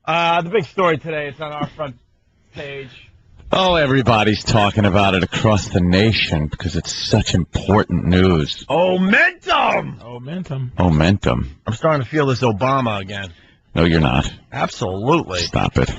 The big story today, it's on our front page. Oh, everybody's talking about it across the nation because it's such important news. Momentum. Momentum. I'm starting to feel this Obama again. No, you're not. Absolutely. Stop it.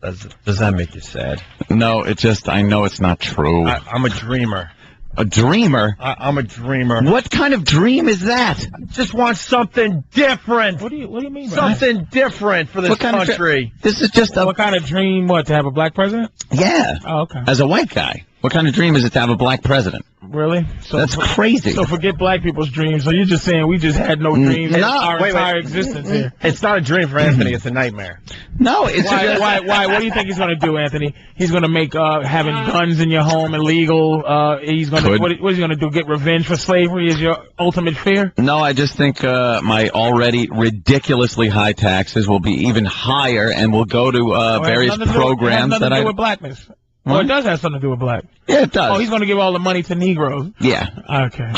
Does that make you sad? No, I know it's not true. I'm a dreamer. A dreamer? I'm a dreamer. What kind of dream is that? Just want something different. What do you mean? Something different for this country. This is just What kind of dream? What, to have a black president? Yeah. Oh, okay. As a white guy, what kind of dream is it to have a black president? Really? That's crazy. So forget black people's dreams. So you're just saying we just had no dreams our entire existence here. It's not a dream for Anthony. It's a nightmare. No, it's Why? What do you think he's going to do, Anthony? He's going to make having guns in your home illegal. He's going to what is he going to do? Get revenge for slavery? Is your ultimate fear? No, I just think my already ridiculously high taxes will be even higher, and will go to various programs that I. With blackness. What? Oh, it does have something to do with black. Yeah, it does. Oh, he's going to give all the money to Negroes. Yeah. Okay.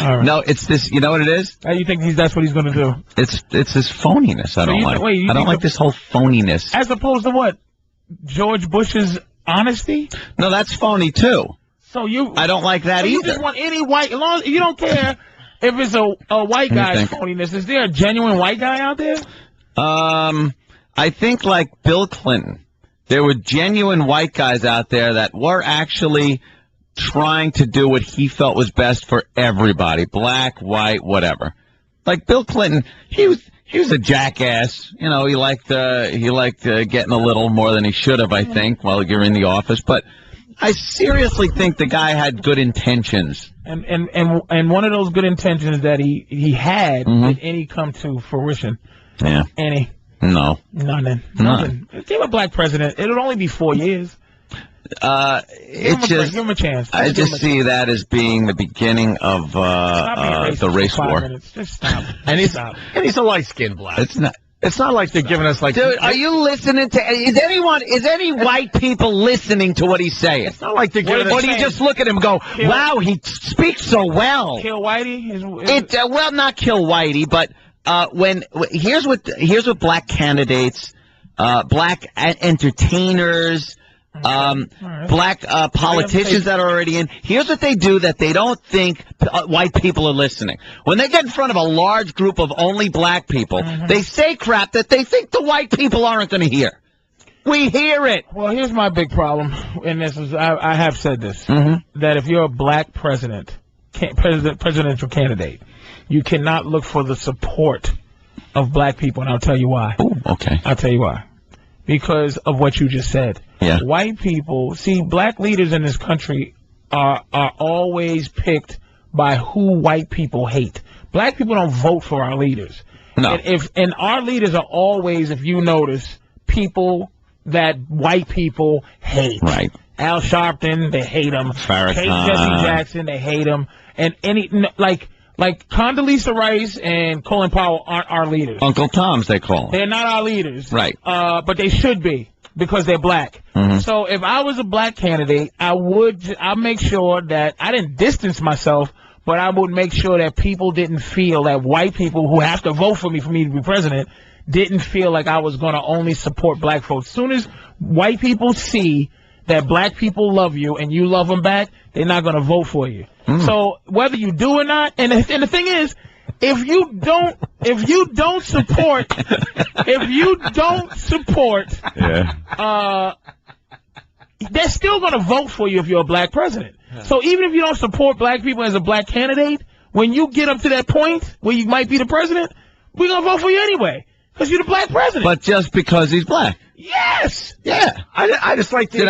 All right. No, it's this. You know what it is? You think that's what he's going to do? It's this phoniness. I don't like. I don't like this whole phoniness. As opposed to what? George Bush's honesty? No, that's phony too. So I don't like that either. You just want any white, as long as you don't care if it's a white guy's phoniness. Is there a genuine white guy out there? I think like Bill Clinton. There were genuine white guys out there that were actually trying to do what he felt was best for everybody, black, white, whatever. Like Bill Clinton, he was a jackass. You know, he liked getting a little more than he should have, I think, while you're in the office. But I seriously think the guy had good intentions. And one of those good intentions that he had, did any come to fruition? Yeah. Any? No. Nothing. Give a black president. It'll only be 4 years. Give him a chance. I just see that as being the beginning of the race war. Just stop. And he's a light-skinned black. It's not like they're giving us like. Dude, are you listening to? Is any white people listening to what he's saying? It's not like they're giving us. Or do you just look at him and go, "Wow, he speaks so well"? Kill Whitey. Well, not kill Whitey, but. Here's what black candidates, black entertainers, black politicians that are already in. Here's what they do that they don't think white people are listening. When they get in front of a large group of only black people, they say crap that they think the white people aren't going to hear. We hear it. Well, here's my big problem, and this is I have said this that if you're a black presidential candidate. You cannot look for the support of black people, and I'll tell you why. Ooh, okay. I'll tell you why. Because of what you just said. Yeah. White people, black leaders in this country are always picked by who white people hate. Black people don't vote for our leaders. No. And our leaders are always, if you notice, people that white people hate. Right. Al Sharpton, they hate him. Farrakhan. Jesse Jackson, they hate him. And like Condoleezza Rice and Colin Powell aren't our leaders. Uncle Tom's, they call them. They're not our leaders. Right. But they should be because they're black. So if I was a black candidate, I'd make sure that I didn't distance myself, but I would make sure that people didn't feel that white people who have to vote for me to be president didn't feel like I was going to only support black folks. As soon as white people see that black people love you and you love them back, they're not going to vote for you. So whether you do or not, and the thing is, if you don't support, they're still going to vote for you if you're a black president. So even if you don't support black people as a black candidate, when you get up to that point where you might be the president, we're going to vote for you anyway because you're the black president. But just because he's black. Yes. Yeah. I just like to.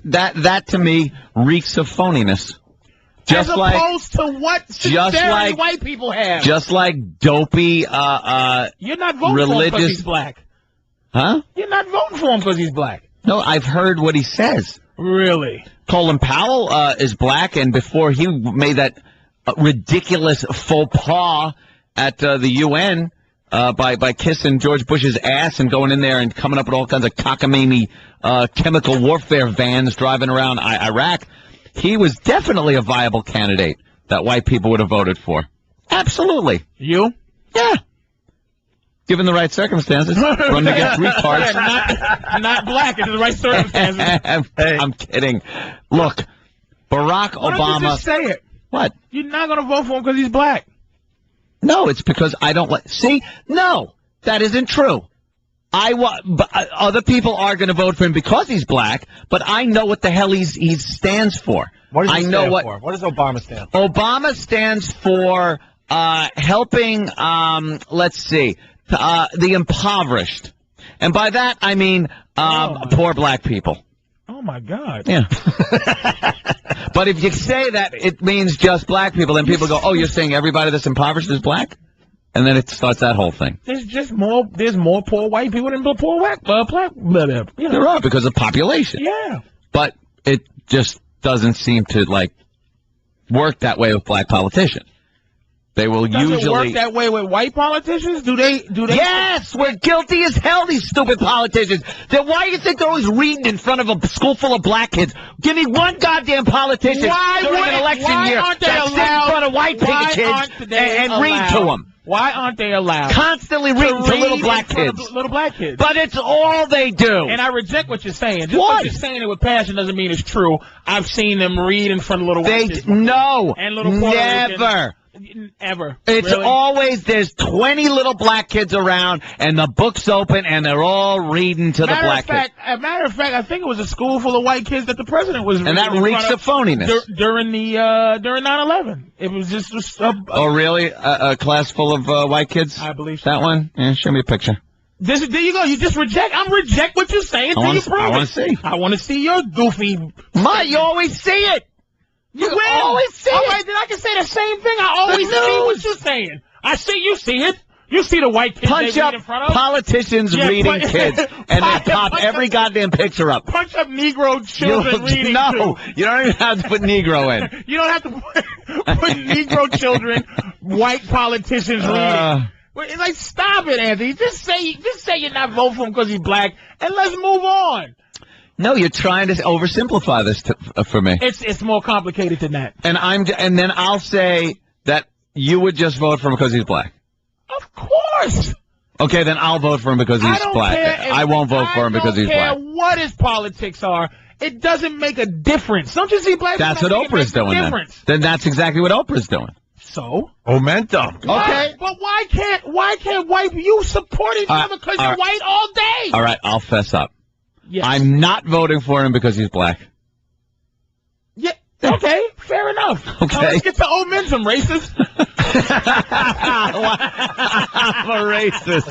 That to me reeks of phoniness. As opposed to what sincerity white people have. Just like dopey, you're not voting for him because he's black. Huh? You're not voting for him because he's black. No, I've heard what he says. Really? Colin Powell is black, and before he made that ridiculous faux pas at the UN by kissing George Bush's ass and going in there and coming up with all kinds of cockamamie chemical warfare vans driving around Iraq, he was definitely a viable candidate that white people would have voted for. Absolutely. You? Yeah. Given the right circumstances, for him to get 3 cards. Not black in the right circumstances. I'm kidding. Look, Barack Obama. Why don't you just say it? What? You're not going to vote for him because he's black. No, it's because I don't like. See, no, that isn't true. Other people are going to vote for him because he's black, but I know what the hell he stands for. What does he stand for? What does Obama stand for? Obama stands for helping. Let's see. The impoverished. And by that, I mean poor black people. Oh, my God. Yeah. But if you say that it means just black people, then people go, oh, you're saying everybody that's impoverished is black? And then it starts that whole thing. There's more poor white people than poor black. There are because of population. Yeah. But it just doesn't seem to, work that way with black politicians. They will Does usually it work that way with white politicians? Do they? Yes, we're guilty as hell, these stupid politicians. Then why do you think they're always reading in front of a school full of black kids? Give me one goddamn politician during an election year that sits in front of white kids and read to them. Why aren't they allowed? Constantly reading to little black kids. Little black kids. But it's all they do. And I reject what you're saying. Just because you're saying it with passion doesn't mean it's true. I've seen them read in front of little white kids. No. And little never. Ever. It's really? Always, there's 20 little black kids around, and the book's open, and they're all reading to the black kids. As a matter of fact, I think it was a school full of white kids that the president was reading. And that reeks of phoniness. During 9/11. It was just oh, really? A class full of white kids? I believe so. That one? Yeah, show me a picture. There you go. You just reject. I'm reject what you're saying until you prove it. I want to see. I want to see your goofy. You always see it. You always see it. All right, then I can say the same thing. I always see what you're saying. I see you see it. You see the white kids punch up in front of politicians reading kids, and they pop every goddamn picture up. Punch up Negro children reading. No, you don't even have to put Negro in. You don't have to put Negro children, white politicians reading. Stop it, Anthony. Just say you're not voting for him because he's black, and let's move on. No, you're trying to oversimplify this for me. It's more complicated than that. And then I'll say that you would just vote for him because he's black. Of course. Okay, then I'll vote for him because he's black. I won't vote for him because he's black. I don't care what his politics are. It doesn't make a difference. Don't you see black people? That's what Oprah's doing then that's exactly what Oprah's doing. So? Momentum. Okay. But why can't white you support each other because you're white all day? All right, I'll fess up. Yes. I'm not voting for him because he's black. Yeah. Okay. Fair enough. Okay. Now let's get to momentum, racist. I'm a racist.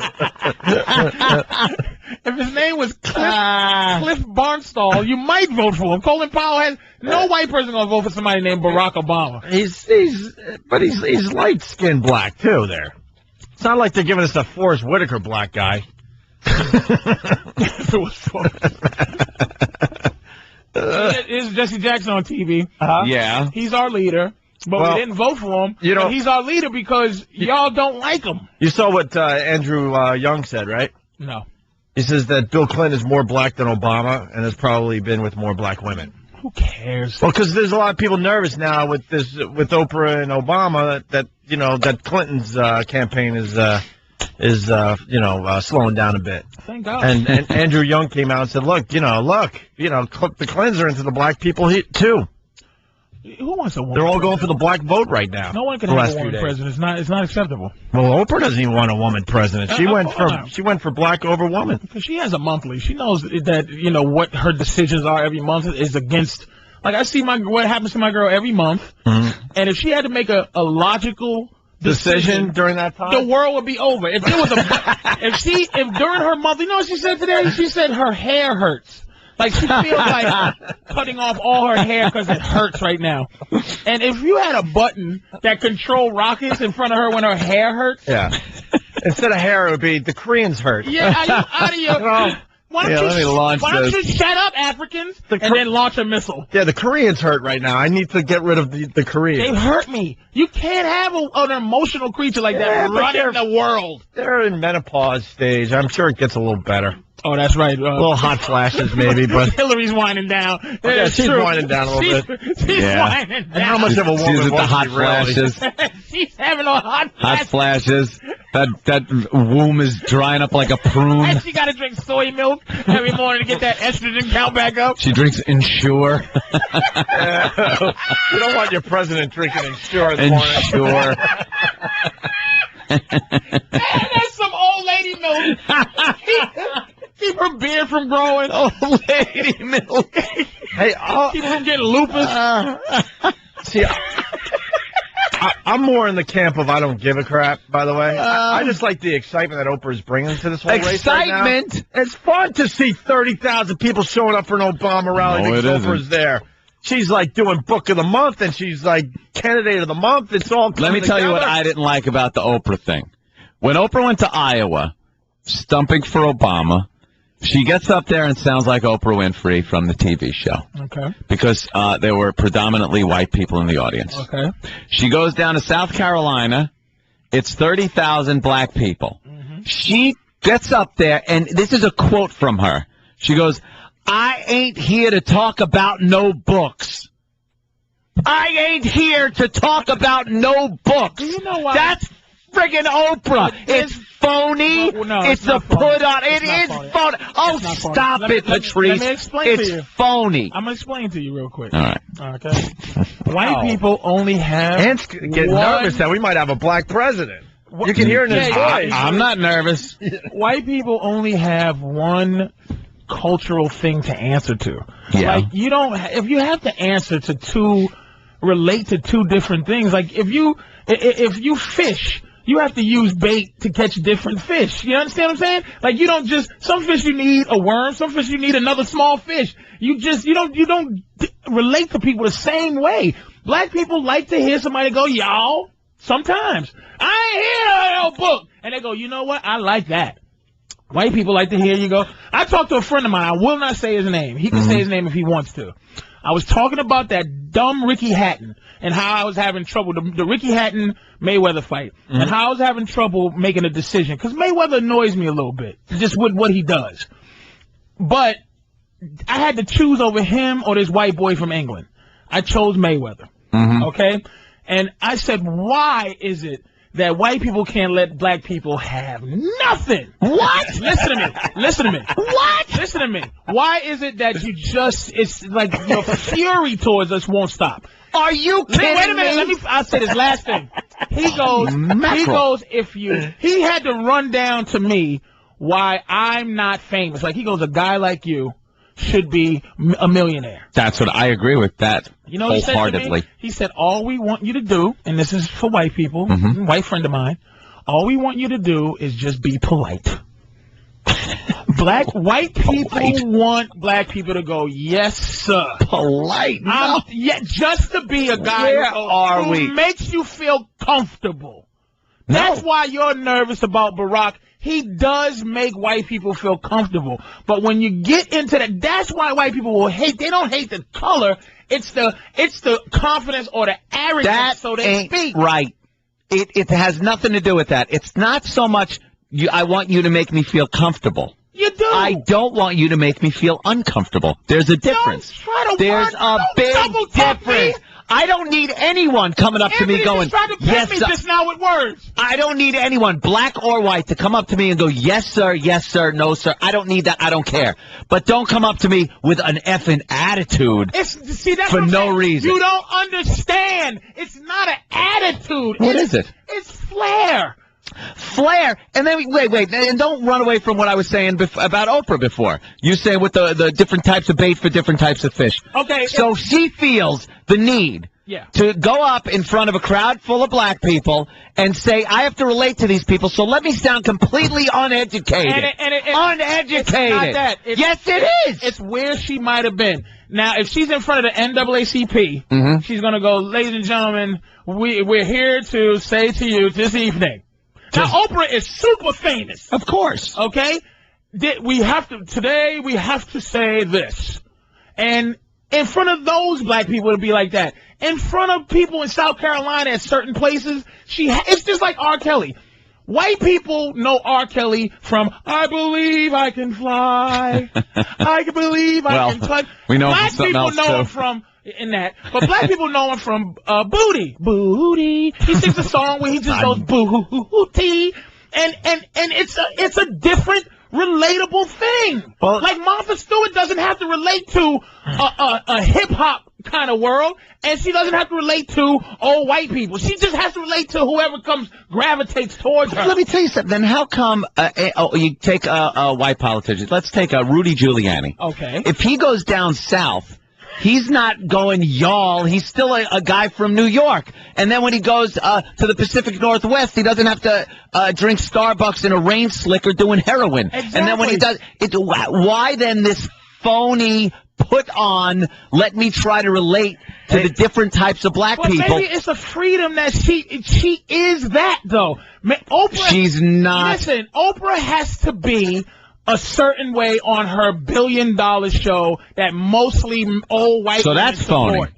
If his name was Cliff Barnstall, you might vote for him. Colin Powell has no white person gonna vote for somebody named Barack Obama. He's light-skinned black too. There. It's not like they're giving us a Forrest Whitaker black guy. If it was Here's Jesse Jackson on TV. Yeah. He's our leader, but we didn't vote for him. But he's our leader because y'all don't like him. You saw what Andrew Young said, right? No. He says that Bill Clinton is more black than Obama and has probably been with more black women. Who cares? Well, because there's a lot of people nervous now with Oprah and Obama that Clinton's campaign is slowing down a bit. Thank God. And Andrew Young came out and said, look, the Clintons are into the black people too. Who wants a woman? They're all going for the black vote right now. No one can have a woman president. It's not acceptable. Well, Oprah doesn't even want a woman president. She went for black over woman. Because she has a monthly. She knows that what her decisions are every month is against. Like I see what happens to my girl every month, and if she had to make a logical decision during that time, the world would be over. If there was if during her month, you know what she said today? She said her hair hurts. Like she feels like cutting off all her hair because it hurts right now. And if you had a button that controlled rockets in front of her when her hair hurts, instead of hair, it would be the Koreans hurt. Yeah, are you out of your? Why don't you shut up, Africans, and then launch a missile? Yeah, the Koreans hurt right now. I need to get rid of the Koreans. They hurt me. You can't have an emotional creature like that running the world. They're in menopause stage. I'm sure it gets a little better. Oh, that's right. Little hot flashes, maybe, but Hillary's winding down. yeah, she's winding down a little bit. She's winding down. And how much of a woman She's with the was hot she, really? flashes. She's having a hot Hot flashes. That womb is drying up like a prune. And she got to drink soy milk every morning to get that estrogen count back up. She drinks Ensure. You don't want your president drinking Ensure in the morning. Ensure. That's some old lady milk. Keep her beard from growing. Old lady milk. Hey, Keep her from getting lupus. see, I'm more in the camp of I don't give a crap, by the way. I just like the excitement that Oprah's bringing to this whole race right now. Excitement? It's fun to see 30,000 people showing up for an Obama rally No, because it Oprah's isn't. there. She's like doing Book of the Month, and she's like Candidate of the Month. It's all Let me tell you what I didn't like about the Oprah thing. When Oprah went to Iowa, stumping for Obama, she gets up there and sounds like Oprah Winfrey from the TV show. Okay. Because there were predominantly white people in the audience. Okay. She goes down to South Carolina. It's 30,000 black people. Mm-hmm. She gets up there, and this is a quote from her. She goes, "I ain't here to talk about no books. I ain't here to talk about no books." You know why? That's friggin' Oprah. It's phony. No, it's a not phony. put on. It's It not is phony. phony. Oh, It's not phony. stop Let it, me Patrice. explain it's to you. phony. I'm going to explain to you real quick. All right. Okay. White people only have Ant's getting nervous that we might have a black president. You can hear it in his Yeah, voice. I'm not nervous. White people only have one cultural thing to answer to. Yeah. Like, you don't, if you have to answer to relate to two different things, like if you fish, you have to use bait to catch different fish. You understand what I'm saying? Like, you don't just, some fish you need a worm, some fish you need another small fish. You don't relate to people the same way. Black people like to hear somebody go, y'all, sometimes. I ain't hear no book. And they go, you know what? I like that. White people like to hear you go. I talked to a friend of mine. I will not say his name. He can say his name if he wants to. I was talking about that dumb Ricky Hatton and how I was having trouble, the Ricky Hatton Mayweather fight, and how I was having trouble making a decision. Because Mayweather annoys me a little bit, just with what he does. But I had to choose over him or this white boy from England. I chose Mayweather. Okay? And I said, why is it that white people can't let black people have nothing? What? Listen to me. Listen to me. What? Listen to me. Why is it that you just, it's like your fury towards us won't stop? Are you kidding Wait a minute. I'll say this last thing. He goes, he had to run down to me why I'm not famous. Like, he goes, a guy like you should be a millionaire. That's what I agree with that. You know what he said to wholeheartedly. me? He said, all we want you to do, and this is for white people, white friend of mine, all we want you to do is just be polite. White people want black people to go, yes, sir. Polite. No. Yeah, just to be a guy Where are who we? makes you feel comfortable. No. That's why you're nervous about Barack. He does make white people feel comfortable. But when you get into that, that's why white people will hate. They don't hate the color. It's the confidence or the arrogance, That so they ain't speak. right. It has nothing to do with that. It's not so much I want you to make me feel comfortable. You do. I don't want you to make me feel uncomfortable. There's a difference. There's a big difference. I don't need anyone coming up to me going, tried to yes, me sir. just now with words. I don't need anyone, black or white, to come up to me and go, yes, sir, no, sir. I don't need that. I don't care. But don't come up to me with an effing attitude That's for what I'm no saying. reason. You don't understand. It's not an attitude. What is it? It's flair. Flair, and then wait, and don't run away from what I was saying about Oprah before. You say with the different types of bait for different types of fish. Okay. So she feels the need to go up in front of a crowd full of black people and say, I have to relate to these people, so let me sound completely uneducated. Uneducated. It's not that. Yes, it is. It's where she might have been. Now, if she's in front of the NAACP, she's going to go, ladies and gentlemen, we're here to say to you this evening. Now, Oprah is super famous. Of course. Okay? Today we have to say this. And in front of those black people, it'll be like that. In front of people in South Carolina at certain places, it's just like R. Kelly. White people know R. Kelly from I Believe I Can Fly. I can believe I can touch. We know black something people else know too. him from in that. But black people know him from Booty. Booty. He sings a song where he just goes booty. And it's a different relatable thing. Well, like Martha Stewart doesn't have to relate to a hip hop kind of world, and she doesn't have to relate to old white people. She just has to relate to whoever gravitates towards her. Let me tell you something. Then how come you take a white politician? Let's take Rudy Giuliani. Okay. If he goes down south, he's not going y'all. He's still a guy from New York. And then when he goes to the Pacific Northwest, he doesn't have to drink Starbucks in a rain slicker doing heroin. Exactly. And then when he does, why then this phony put on, let me try to relate to the different types of black people. Maybe it's a freedom that she is that, though. Oprah, she's not. Listen, Oprah has to be a certain way on her $1 billion show that mostly old white so women that's support. phony.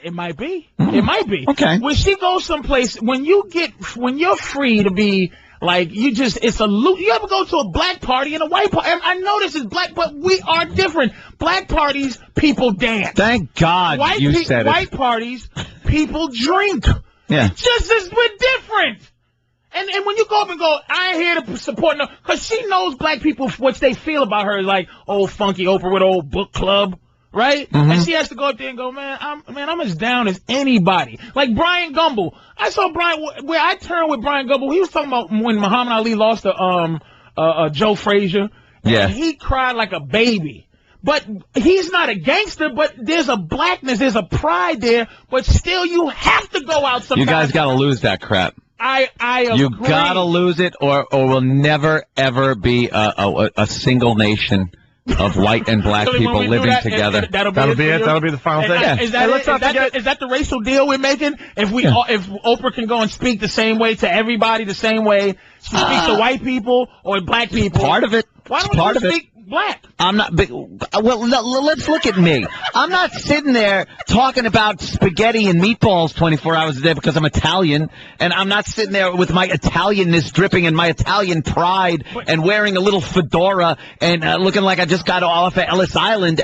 It might be. It might be. Okay. When she goes someplace, when you're free to be like, you ever go to a black party and a white party? I know this is black, but we are different. Black parties, people dance. Thant God you said it. White parties, people drink. Yeah. Just as we're different. And when you go up and go, I ain't here to support no, because she knows black people, what they feel about her is like, old funky Oprah with old book club. Right? Mm-hmm. And she has to go up there and go, I'm as down as anybody. Like Brian Gumble. I saw Brian, where I turned with Brian Gumble, he was talking about when Muhammad Ali lost to Joe Frazier. Yeah. And he cried like a baby. But he's not a gangster, but there's a blackness, there's a pride there, but still you have to go out sometimes. You guys got to lose that crap. I agree. You got to lose it, or we'll never, ever be a single nation of white and black people living together. That'll be it. That'll be the final thing. Is that the racial deal we're making? If Oprah can go and speak the same way to everybody, the same way she speaks to white people or black people, Part of it. Why don't you speak black? I'm not. Well, let's look at me. I'm not sitting there talking about spaghetti and meatballs 24 hours a day because I'm Italian, and I'm not sitting there with my Italianness dripping and my Italian pride and wearing a little fedora and looking like I just got off at Ellis Island.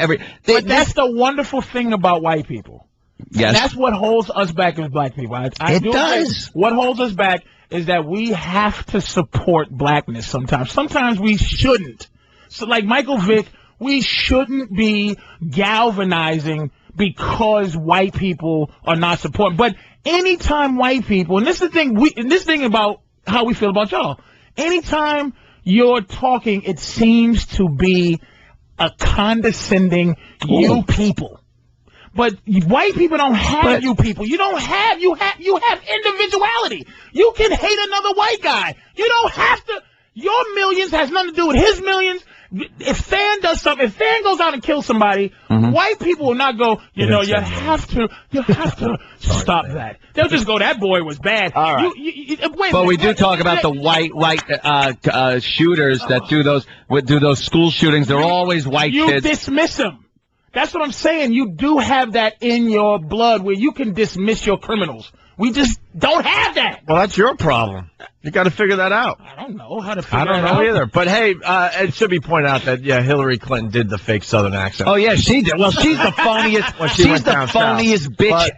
But that's the wonderful thing about white people. Yes, and that's what holds us back as black people. It does. What holds us back is that we have to support blackness sometimes. Sometimes we shouldn't. So like Michael Vick, we shouldn't be galvanizing because white people are not supporting. But anytime white people, and this is the thing about how we feel about y'all, anytime you're talking, it seems to be a condescending you people. But white people don't have you people. You have individuality. You can hate another white guy. You don't have to. Your millions has nothing to do with his millions. If Fan does something, if Fan goes out and kills somebody, white people will not go, you have to stop that. They'll just go, that boy was bad. All right. But we do talk about the white shooters that do those school shootings. They're always white kids. You dismiss them. That's what I'm saying. You do have that in your blood where you can dismiss your criminals. We just don't have that. Well, that's your problem. You got to figure that out. I don't know how to figure it out. I don't know either. But hey, it should be pointed out that Hillary Clinton did the fake Southern accent. Oh yeah, she did. Well, she's the phoniest. She's the phoniest bitch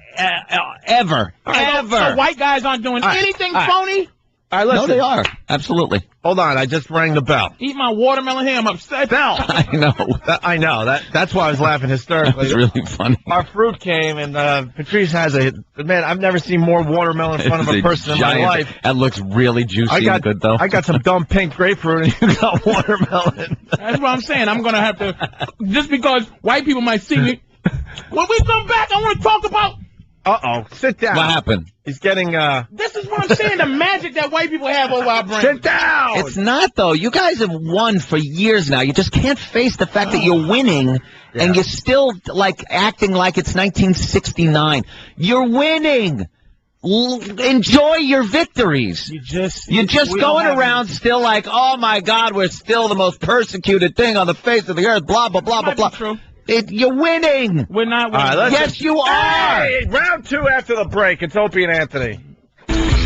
ever. So white guys aren't doing anything phony. All right, listen. No, they are. Absolutely. Hold on, I just rang the bell. Eat my watermelon here. I'm upset. Bell. I know. That's why I was laughing hysterically. It's really funny. Our fruit came, and Patrice has man, I've never seen more watermelon in front of a person in my life. That looks really juicy and good, though. I got some dumb pink grapefruit, and you got watermelon. That's what I'm saying. I'm going to have to, just because white people might see me. When we come back, I want to talk about. Uh-oh, sit down. What happened? He's getting, This is what I'm saying, the magic that white people have over our brain. Sit down! It's not, though. You guys have won for years now. You just can't face the fact that you're winning, and you're still, acting like it's 1969. You're winning! Enjoy your victories. You're just going around still like, oh, my God, we're still the most persecuted thing on the face of the earth, blah, blah, blah, blah, blah. True. You're winning. We're not winning. Yes, you are. Hey, round 2 after the break. It's Opie and Anthony.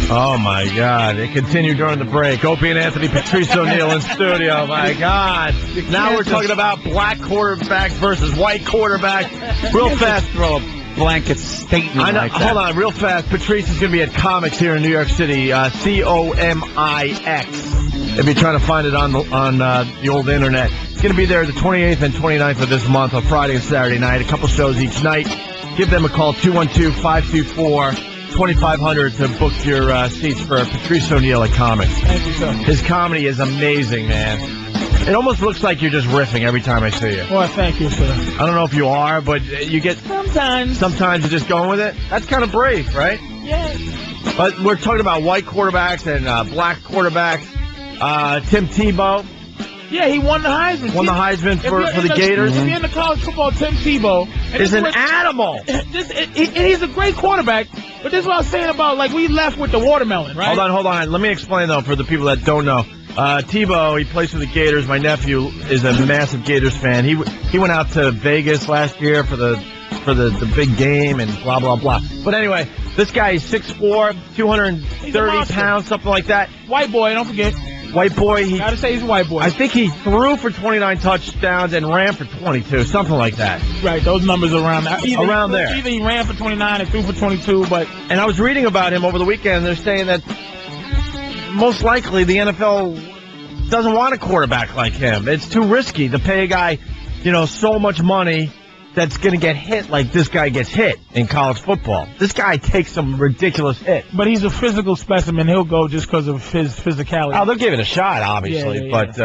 Oh, my God. It continued during the break. Opie and Anthony, Patrice O'Neill in studio. My God. Now we're talking about black quarterbacks versus white quarterbacks. Real fast, throw a blanket statement I know, like that. Hold on, real fast. Patrice is going to be at Comics here in New York City. COMIX. If you're trying to find it on the old internet. It's going to be there the 28th and 29th of this month on Friday and Saturday night. A couple shows each night. Give them a call, 212-524-2500 to book your seats for Patrice O'Neill at Comics. Thank you, sir. His comedy is amazing, man. It almost looks like you're just riffing every time I see you. Well, thank you, sir. I don't know if you are, but you get... Sometimes you're just going with it. That's kind of brave, right? Yeah. But we're talking about white quarterbacks and black quarterbacks. Tim Tebow. Yeah, he won the Heisman. Won the Heisman for the Gators. If you're into college football, Tim Tebow is an animal. He's a great quarterback. But this is what I was saying about, like, we left with the watermelon, right? Hold on. Let me explain, though, for the people that don't know. Tebow, he plays for the Gators. My nephew is a massive Gators fan. He went out to Vegas last year for the big game and blah, blah, blah. But anyway, this guy is 6'4", 230 pounds, something like that. White boy, don't forget. White boy. Gotta say he's a white boy. I think he threw for 29 touchdowns and ran for 22, something like that. Right, those numbers around there. There. Either he ran for 29 and threw for 22, but... And I was reading about him over the weekend. They're saying that most likely the NFL doesn't want a quarterback like him. It's too risky to pay a guy, so much money that's going to get hit like this guy gets hit in college football. This guy takes some ridiculous hit. But he's a physical specimen. He'll go just because of his physicality. Oh, they'll give it a shot, obviously. Yeah. But,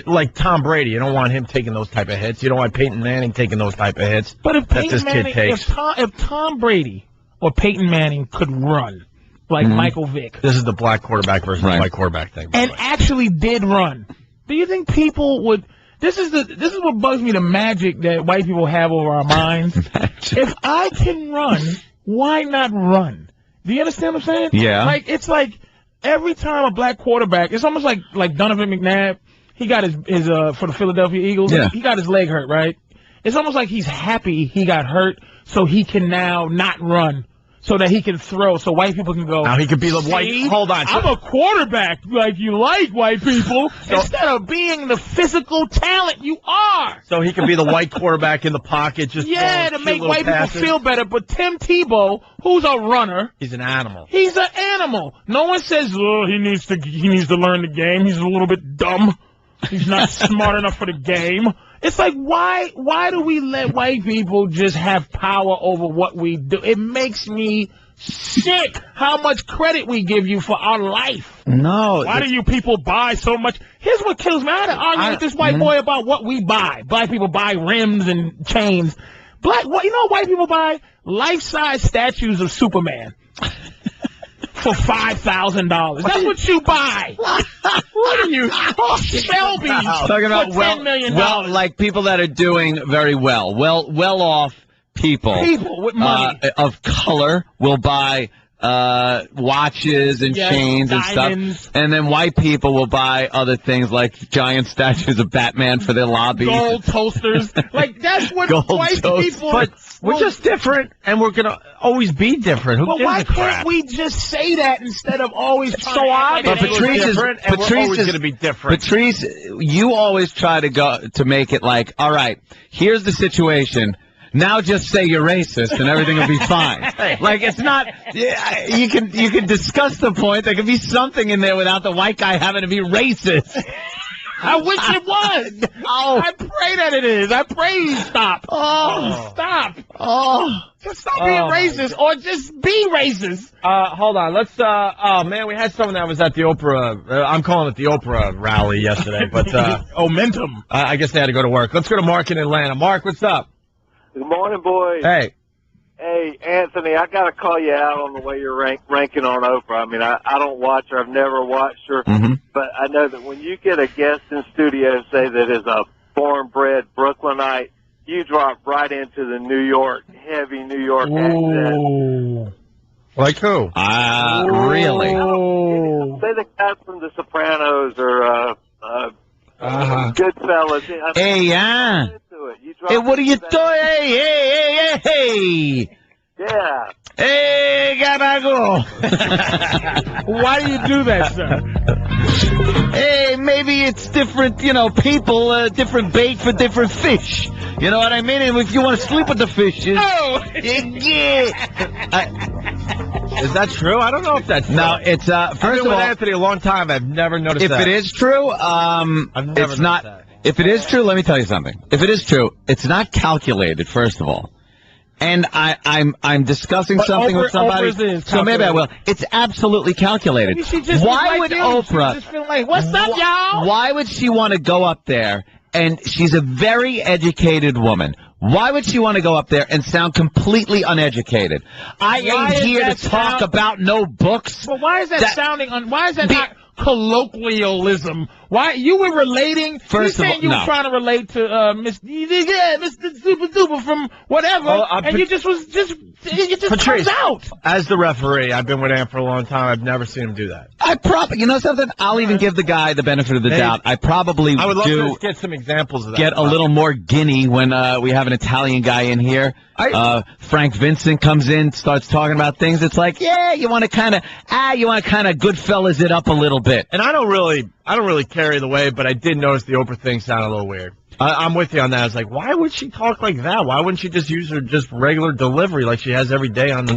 like Tom Brady, you don't want him taking those type of hits. You don't want Peyton Manning taking those type of hits. But if that this kid takes. If Tom Brady or Peyton Manning could run like Michael Vick. This is the black quarterback versus white quarterback thing. And actually did run. Do you think people would... This is what bugs me, the magic that white people have over our minds. If I can run, why not run? Do you understand what I'm saying? Yeah. It's like every time a black quarterback, it's almost like Donovan McNabb. He got his for the Philadelphia Eagles. Yeah. He got his leg hurt, right? It's almost like he's happy he got hurt so he can now not run. So that he can throw, so white people can go. Now he could be the white. Hold on. I'm a quarterback like you like, white people, instead of being the physical talent you are. So he could be the white quarterback in the pocket, just to make white passes. people feel better. But Tim Tebow, who's a runner, he's an animal. He's an animal. No one says, oh, he needs to learn the game. He's a little bit dumb. He's not smart enough for the game. It's like, why do we let white people just have power over what we do? It makes me sick how much credit we give you for our life. No. Why do you people buy so much? Here's what kills me. I had to argue with this white boy about what we buy. Black people buy rims and chains. You know what white people buy? Life-size statues of Superman. For $5,000. That's what you buy. What are you talking Shelby's talking about? For $10 million. Well, like people that are doing very well off people. People with money. Of color will buy watches and chains diamonds. And stuff. And then white people will buy other things like giant statues of Batman for their lobbies. Gold toasters. Like, that's what white people... But we're just different, and we're going to always be different. Who gives why a crap? can't we just say that instead of always trying to act But Patrice is different, and we're always going to be different. Patrice, you always try to make it like, all right, here's the situation. Now just say you're racist and everything will be fine. Like, it's not, you can discuss the point. There could be something in there without the white guy having to be racist. I wish it was. I pray that it is. I pray you stop. Stop. Just stop being racist or just be racist. Hold on. Let's, we had someone that was at the Oprah, I'm calling it the Oprah rally yesterday, but, Momentum. I guess they had to go to work. Let's go to Mark in Atlanta. Mark, what's up? Good morning, boys. Hey. Hey, Anthony, I got to call you out on the way you're ranking on Oprah. I mean, I don't watch her. I've never watched her. But I know that when you get a guest in studio, say that is a born-bred Brooklynite, you drop right into the heavy New York accent. Like who? Really? Say the guy from The Sopranos or Goodfellas. Hey, yeah. Hey, what are you doing? Hey. Yeah. Hey, gabago. Why do you do that, sir? Hey, maybe it's different, people, different bait for different fish. You know what I mean? And if you want to sleep with the fishes... Oh! Is that true? I don't know if that's true. No, it's, I've first been of with all... Anthony a long time. I've never noticed If that. it is true, I've never it's not... noticed that. If it is true, let me tell you something. If it is true, it's not calculated, first of all. And I'm discussing something with somebody, so maybe I will. It's absolutely calculated. Maybe she just Why like would you. Oprah... She just feel like, what's up, y'all? Why would she want to go up there, and she's a very educated woman. Why would she want to go up there and sound completely uneducated? I ain't here to talk about no books. But why is that sounding... why is that not colloquialism? Why you were relating? First of all, you were trying to relate to Mr. Super Duper from whatever, and you just was just it just Patrice, comes out. As the referee, I've been with Ant for a long time. I've never seen him do that. You know something? I'll even give the guy the benefit of the doubt. I would love to get some examples of that. Get a little more Guinea when we have an Italian guy in here. Frank Vincent comes in, starts talking about things. It's like, yeah, you want to kind of Goodfellas it up a little bit. And I don't really carry the way, but I did notice the Oprah thing sounded a little weird. I'm with you on that. I was like, why would she talk like that? Why wouldn't she just use her just regular delivery like she has every day on the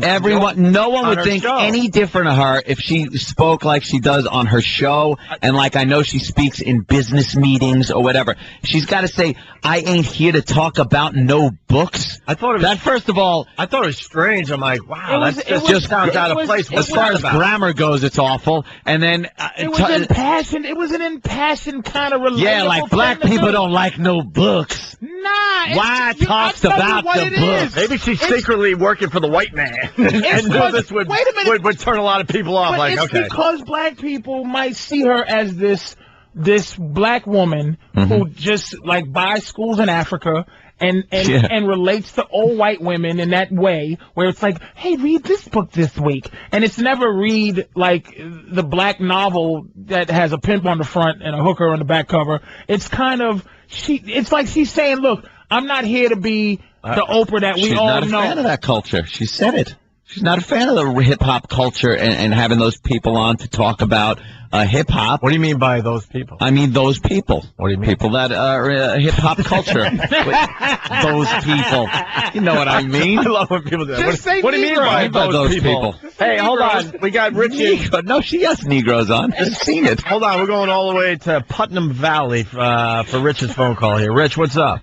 No one would think show. Any different of her if she spoke like she does on her show, and like I know she speaks in business meetings or whatever. She's got to say, I ain't here to talk about no books. I thought it was, that, first of all, I thought it was strange. I'm like, wow, that just sounds out of place. As far as grammar goes, it's awful. And then it was impassioned. It was an impassioned kind of relationship. Yeah, like black people don't like no books. Nah. Why talks about the book? Maybe she's secretly working for the white man. And knew this would turn a lot of people off. But it's because black people might see her as this black woman who just like buys schools in Africa and relates to old white women in that way where it's like, hey, read this book this week. And it's never read like the black novel that has a pimp on the front and a hooker on the back cover. It's kind of it's like she's saying, look, I'm not here to be the Oprah that we all know. She's not a fan of that culture. She said it. She's not a fan of the hip-hop culture and having those people on to talk about hip-hop. What do you mean by those people? I mean those people. What do you mean? People that are hip-hop culture. Those people. You know what I mean? I love when people do that. What do you mean by those people? Hey, hold on. We got Richie. No, she has Negroes on. I've seen it. Hold on. We're going all the way to Putnam Valley for Rich's phone call here. Rich, what's up?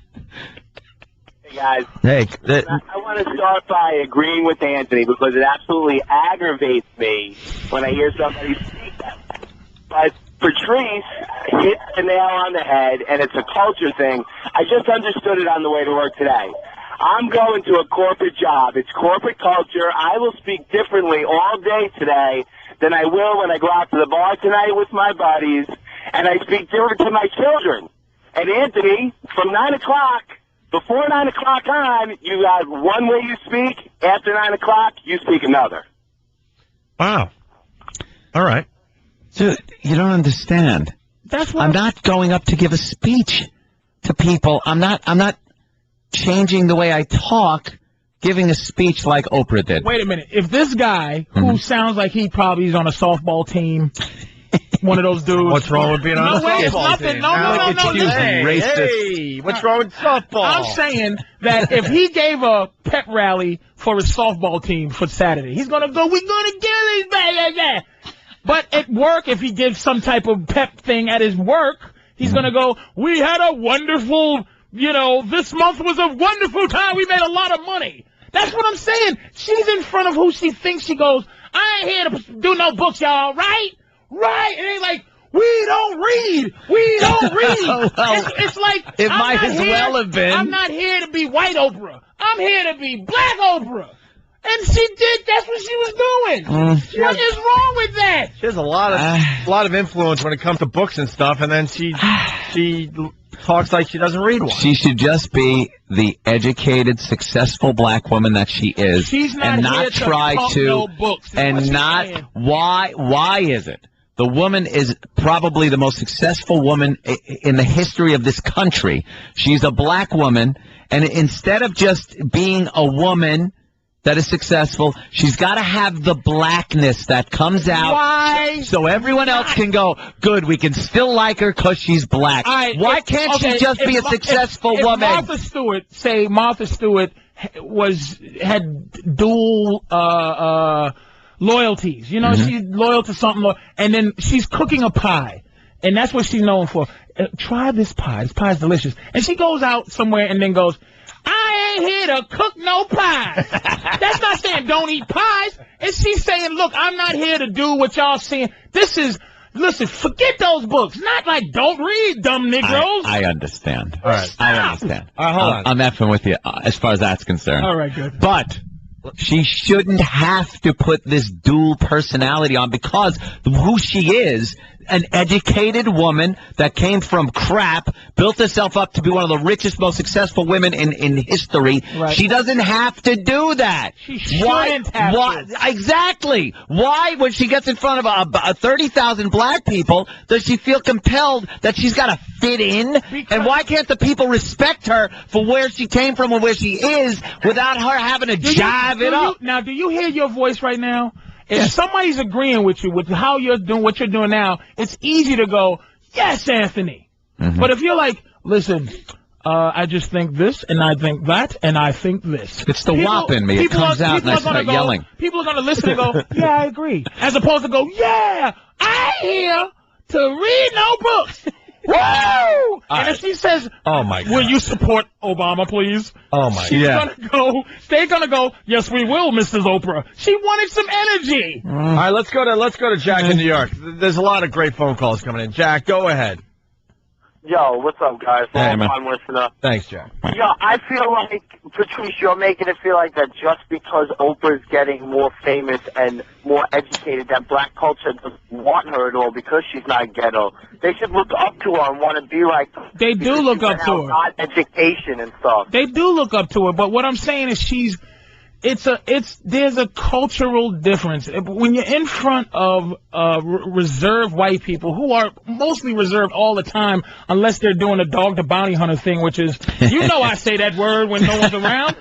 Guys, hey, I want to start by agreeing with Anthony because it absolutely aggravates me when I hear somebody speak that. But Patrice hit the nail on the head, and it's a culture thing. I just understood it on the way to work today. I'm going to a corporate job. It's corporate culture. I will speak differently all day today than I will when I go out to the bar tonight with my buddies, and I speak different to my children. And Anthony, from 9 o'clock... Before 9 o'clock on, you got one way you speak. After 9 o'clock, you speak another. Wow. All right. Dude, you don't understand. I'm not going up to give a speech to people. I'm not changing the way I talk, giving a speech like Oprah did. Wait a minute. If this guy, who sounds like he probably is on a softball team... One of those dudes. What's wrong with being on a softball team? No. Hey, what's wrong with softball? I'm saying that if he gave a pep rally for his softball team for Saturday, he's going to go, we're going to get these baby. But at work, if he gives some type of pep thing at his work, he's going to go, we had a wonderful, this month was a wonderful time. We made a lot of money. That's what I'm saying. She's in front of who she thinks she goes, I ain't here to do no books, y'all, right? Right, and they like, we don't read. It's like it might as well have been. I'm not here to be white Oprah. I'm here to be black Oprah. And she did. That's what she was doing. What is wrong with that? She has a lot of influence when it comes to books and stuff, and then she talks like she doesn't read one. She should just be the educated, successful black woman that she is, she's not and here not try to. No books, and not saying. Why is it? The woman is probably the most successful woman in the history of this country. She's a black woman, and instead of just being a woman that is successful, she's got to have the blackness that comes out. Why? So everyone else can go, good, we can still like her because she's black. Why can't she just be a successful woman? Martha Stewart had dual loyalties. You know, she's loyal to something, and then she's cooking a pie, and that's what she's known for. Try this pie. This pie's delicious. And she goes out somewhere and then goes, I ain't here to cook no pies. That's not saying don't eat pies. And she's saying, look, I'm not here to do what y'all saying. Listen, forget those books. Not like don't read, dumb Negroes. I understand. All right. I understand. All right, hold on. I'm effing with you as far as that's concerned. All right, good. But she shouldn't have to put this dual personality on because who she is, an educated woman that came from crap, built herself up to be one of the richest, most successful women in history. Right. She doesn't have to do that. She shouldn't have to. Exactly. Why, when she gets in front of 30,000 black people, does she feel compelled that she's got to fit in? And why can't the people respect her for where she came from and where she is without her having to jive it up? Now, do you hear your voice right now? If somebody's agreeing with you with how you're doing what you're doing now, it's easy to go, yes, Anthony. But if you're like, listen, I just think this, and I think that, and I think this. It's the wop in me. It comes out and I start yelling. People are going to listen and go, yeah, I agree. As opposed to go, yeah, I ain't here to read no books. Woo! And if she says, oh my God, will you support Obama, please? Oh my God. They're gonna go, yes, we will, Mrs. Oprah. She wanted some energy. All right, let's go to Jack in New York. There's a lot of great phone calls coming in. Jack, go ahead. Yo, what's up, guys? Hey, man. Long listener. Thanks, Jack. Yo, I feel like, Patrice, you're making it feel like that just because Oprah's getting more famous and more educated, that black culture doesn't want her at all because she's not ghetto. They should look up to her and want to be like her. They do look up to her. Got education and stuff. They do look up to her, but what I'm saying is there's a cultural difference. When you're in front of reserved white people who are mostly reserved all the time, unless they're doing a dog the bounty hunter thing, which is, I say that word when no one's around.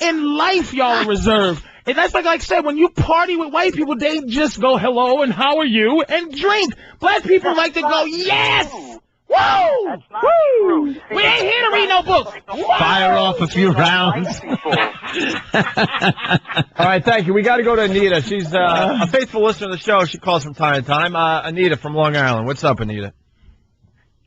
In life, y'all are reserved. And that's like I said, when you party with white people, they just go, hello, and how are you, and drink. Black people like to go, yes! Woo! That's not true. We ain't here to read no books. Fire off a few rounds. All right, thank you. We got to go to Anita. She's a faithful listener to the show. She calls from time to time. Anita from Long Island. What's up, Anita?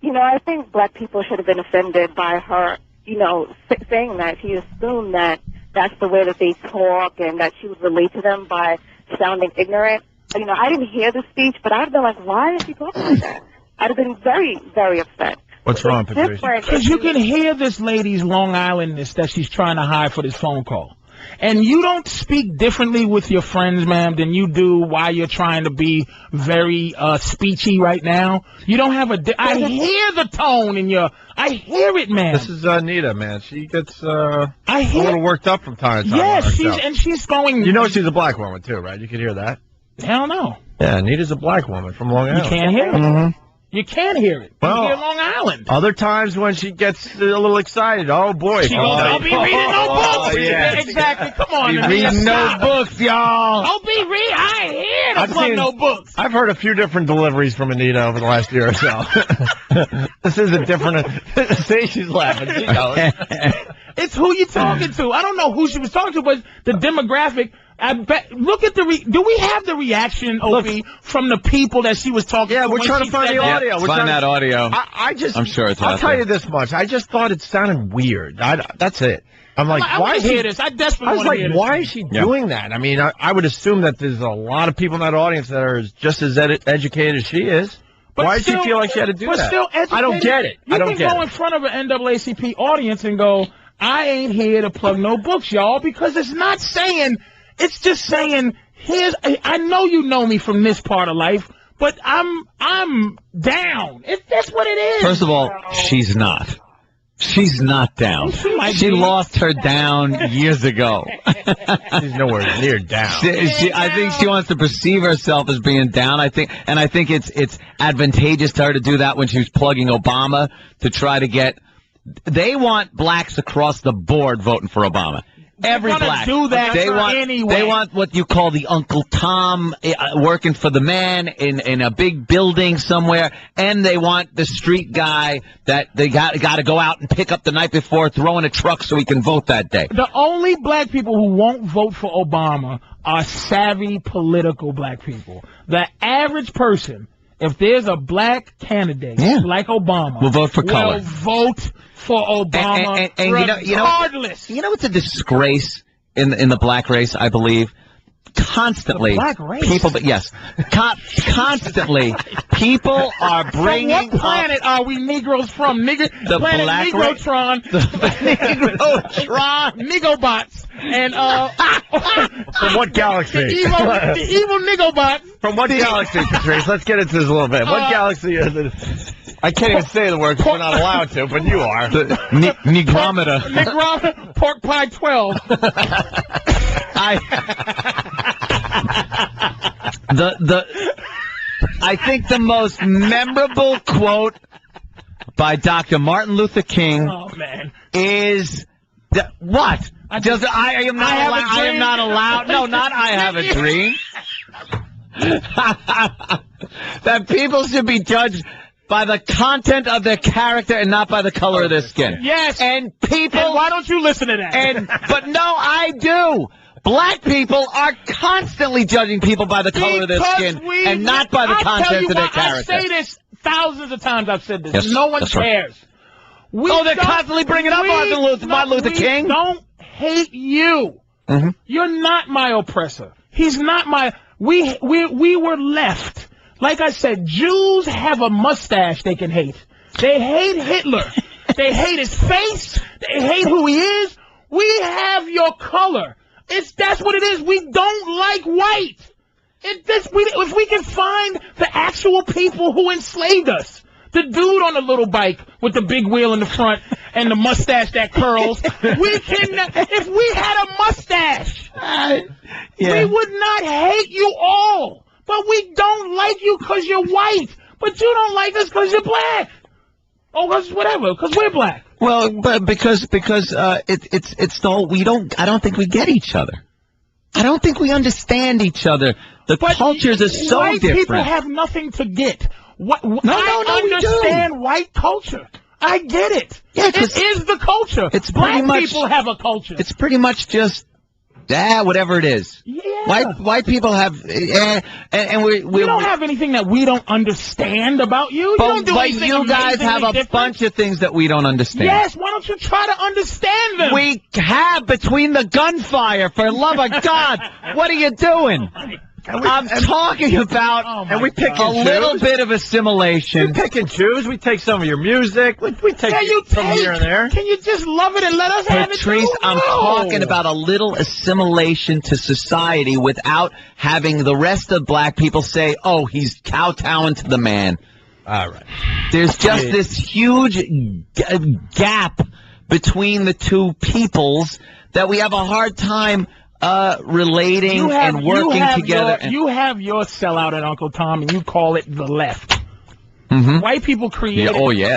I think black people should have been offended by her, saying that. He assumed that that's the way that they talk and that she would relate to them by sounding ignorant. I didn't hear the speech, but I'd have been like, why is she talking like that? I'd have been very, very upset. What's wrong, Patrice? Because you can hear this lady's Long Islandness that she's trying to hide for this phone call. And you don't speak differently with your friends, ma'am, than you do while you're trying to be very speechy right now. You don't have I hear the tone in your... I hear it, man. This is Anita, man. She gets a little worked up from time to time. Yes, she's going... You know she's a black woman, too, right? You can hear that? Hell no. Yeah, Anita's a black woman from Long Island. You can't hear it. You can hear it. Well, you hear Long Island. Other times when she gets a little excited, oh boy. She goes, I'll be reading no books. Yeah. Exactly. Come on. Reading no books, y'all. I'll be reading. I ain't here to plug no books. I've heard a few different deliveries from Anita over the last year or so. This is a different. See, she's laughing. She knows. It's who you talking to. I don't know who she was talking to, but the demographic. I bet. Look at the. Do we have the reaction, Opie, from the people that she was talking to? Yeah, we're trying to find the audio. Yeah, find that audio. I'm sure it's out there. I'll tell you this much. I just thought it sounded weird. That's it. I'm like, I why want to hear this? I desperately want to hear this. Why is she doing that? I mean, I would assume that there's a lot of people in that audience that are just as educated as she is. But why does she feel like she had to do that? Still educated. I don't get it. You can go in front of an NAACP audience and go, I ain't here to plug no books, y'all, because it's not saying... It's just saying, I know you know me from this part of life, but I'm down. That's what it is. First of all, she's not. She's not down. She lost her down years ago. She's nowhere near down. I think she wants to perceive herself as being down. I think it's advantageous to her to do that when she was plugging Obama to try to get. They want blacks across the board voting for Obama. Every gonna black. do that They want. anyway. They want what you call the Uncle Tom working for the man in a big building somewhere, and they want the street guy that they got to go out and pick up the night before, throw in a truck so he can vote that day. The only black people who won't vote for Obama are savvy political black people. The average person, if there's a black candidate like Obama, will vote for color. Will vote for Obama and regardless. You know what's a disgrace in the black race, I believe? Constantly, the black race? People, but yes, constantly, people are bringing. From what planet are we Negroes from? The planet black Negrotron, Negrotron, Nigobots, and from what galaxy? the evil Nigobots. From what galaxy, Patrice? Let's get into this a little bit. What galaxy is it? I can't even say the word because we're not allowed to, but you are. Negrometer. Negrometer, pork pie 12. I think the most memorable quote by Dr. Martin Luther King is what? I am not allowed. No, not I have a dream. That people should be judged by the content of their character and not by the color of their skin. Yes. And people. And why don't you listen to that? But no, I do. Black people are constantly judging people by the color of their skin and not by the content of their character. I say this thousands of times. I've said this. Yes, no one cares. Right. They're constantly bringing up Martin Luther King. We don't hate you. Mm-hmm. You're not my oppressor. He's not my. We were left. Like I said, Jews have a mustache they can hate. They hate Hitler. They hate his face. They hate who he is. We have your color. That's what it is. We don't like white. If we can find the actual people who enslaved us, the dude on the little bike with the big wheel in the front and the mustache that curls, we can. If we had a mustache, we would not hate you all. But we don't like you because you're white. But you don't like us because you're black. Oh, because whatever. Because we're black. Well, but because it's the whole, I don't think we get each other. I don't think we understand each other. The cultures are so white different. People have nothing to get. I understand white culture. I get it. Yeah, it is the culture. It's black pretty much, people have a culture. It's pretty much just whatever it is. Yeah. White people have, and we don't have anything that we don't understand about you. But you guys have a bunch of things that we don't understand. Yes, why don't you try to understand them? We have between the gunfire, for love of God. What are you doing? I'm talking about, and we pick and choose. Little bit of assimilation. We pick and choose. We take some of your music. We take from here and there. Can you just love it and let us have it? Patrice, I'm talking about a little assimilation to society without having the rest of black people say, "Oh, he's kowtowing to the man." All right. There's just this huge gap between the two peoples that we have a hard time relating and working together. You have your sellout at Uncle Tom, and you call it the left. Mm-hmm. White people created.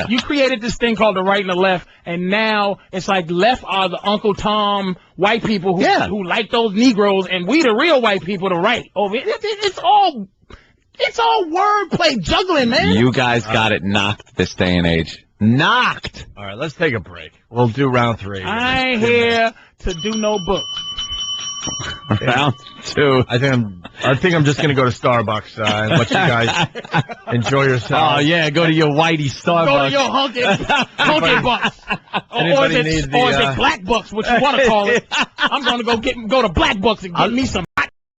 You created this thing called the right and the left, and now it's like left are the Uncle Tom white people who like those Negroes, and we the real white people, the right. It's all wordplay juggling, man. You guys got it knocked this day and age. Knocked. All right, let's take a break. We'll do round 3. I ain't here to do no book. Round 2. I think I'm just gonna go to Starbucks and let you guys enjoy yourselves. Oh yeah, go to your whitey Starbucks. Go to your hunky bucks. Or is it black bucks, what you want to call it? I'm gonna go to Black Bucks and get me some.